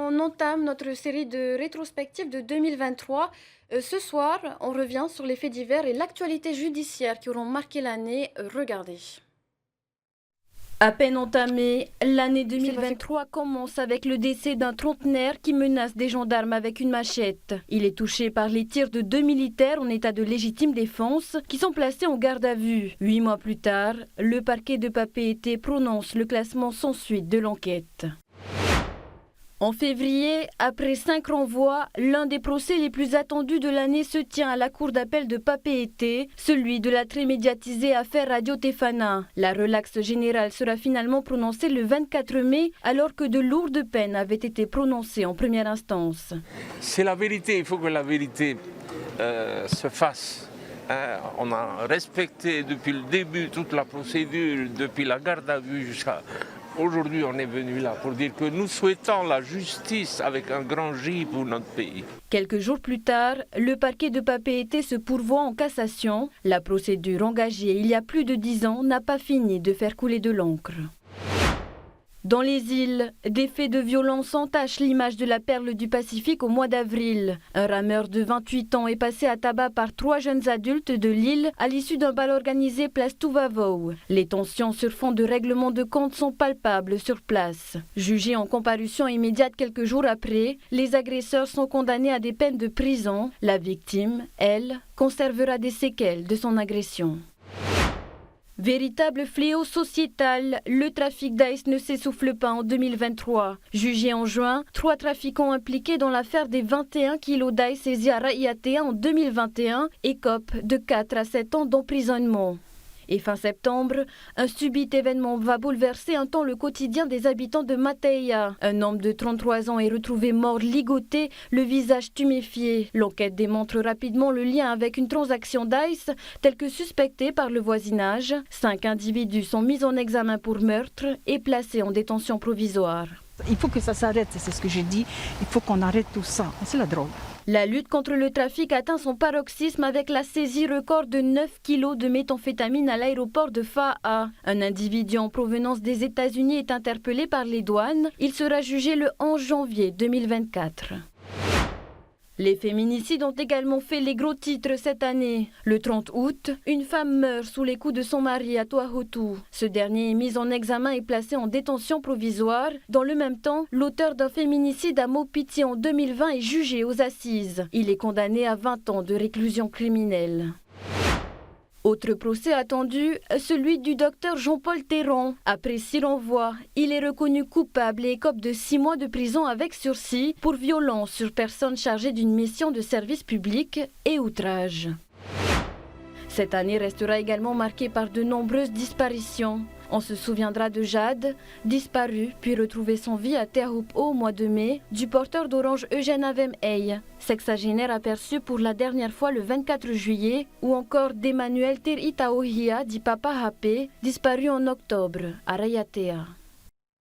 on entame notre série de rétrospectives de 2023. Ce soir, on revient sur les faits divers et l'actualité judiciaire qui auront marqué l'année. Regardez. À peine entamée, l'année 2023 commence avec le décès d'un trentenaire qui menace des gendarmes avec une machette. Il est touché par les tirs de 2 militaires en état de légitime défense qui sont placés en garde à vue. 8 mois plus tard, le parquet de Papeete prononce le classement sans suite de l'enquête. En février, après 5 renvois, l'un des procès les plus attendus de l'année se tient à la cour d'appel de Papeete, celui de la très médiatisée affaire Radio Tefana. La relaxe générale sera finalement prononcée le 24 mai, alors que de lourdes peines avaient été prononcées en première instance. C'est la vérité, il faut que la vérité se fasse. On a respecté depuis le début toute la procédure, depuis la garde à vue jusqu'à... Aujourd'hui, on est venu là pour dire que nous souhaitons la justice avec un grand J pour notre pays. Quelques jours plus tard, le parquet de Papeete se pourvoit en cassation. La procédure engagée il y a plus de 10 ans n'a pas fini de faire couler de l'encre. Dans les îles, des faits de violence entachent l'image de la perle du Pacifique au mois d'avril. Un rameur de 28 ans est passé à tabac par 3 jeunes adultes de l'île à l'issue d'un bal organisé place Tuvavou. Les tensions sur fond de règlement de compte sont palpables sur place. Jugés en comparution immédiate quelques jours après, les agresseurs sont condamnés à des peines de prison. La victime, elle, conservera des séquelles de son agression. Véritable fléau sociétal, le trafic d'Ice ne s'essouffle pas en 2023. Jugé en juin, 3 trafiquants impliqués dans l'affaire des 21 kilos d'Ice saisis à Raiatea en 2021 écopent de 4 à 7 ans d'emprisonnement. Et fin septembre, un subit événement va bouleverser un temps le quotidien des habitants de Mateia. Un homme de 33 ans est retrouvé mort ligoté, le visage tuméfié. L'enquête démontre rapidement le lien avec une transaction d'Ice, telle que suspectée par le voisinage. 5 individus sont mis en examen pour meurtre et placés en détention provisoire. Il faut que ça s'arrête, c'est ce que j'ai dit. Il faut qu'on arrête tout ça. C'est la drogue. La lutte contre le trafic atteint son paroxysme avec la saisie record de 9 kilos de méthamphétamine à l'aéroport de Fa'a. Un individu en provenance des États-Unis est interpellé par les douanes. Il sera jugé le 11 janvier 2024. Les féminicides ont également fait les gros titres cette année. Le 30 août, une femme meurt sous les coups de son mari à Toahutu. Ce dernier est mis en examen et placé en détention provisoire. Dans le même temps, l'auteur d'un féminicide à Maupiti en 2020 est jugé aux assises. Il est condamné à 20 ans de réclusion criminelle. Autre procès attendu, celui du docteur Jean-Paul Théron. Après 6 renvois, il est reconnu coupable et écope de 6 mois de prison avec sursis pour violence sur personne chargée d'une mission de service public et outrage. Cette année restera également marquée par de nombreuses disparitions. On se souviendra de Jade, disparue puis retrouvée sans vie à Teahupo au mois de mai, du porteur d'Orange Eugène Avem-Ey, sexagénaire aperçu pour la dernière fois le 24 juillet, ou encore d'Emmanuel Teritaohia dit Papa Hape, disparu en octobre à Raiatea.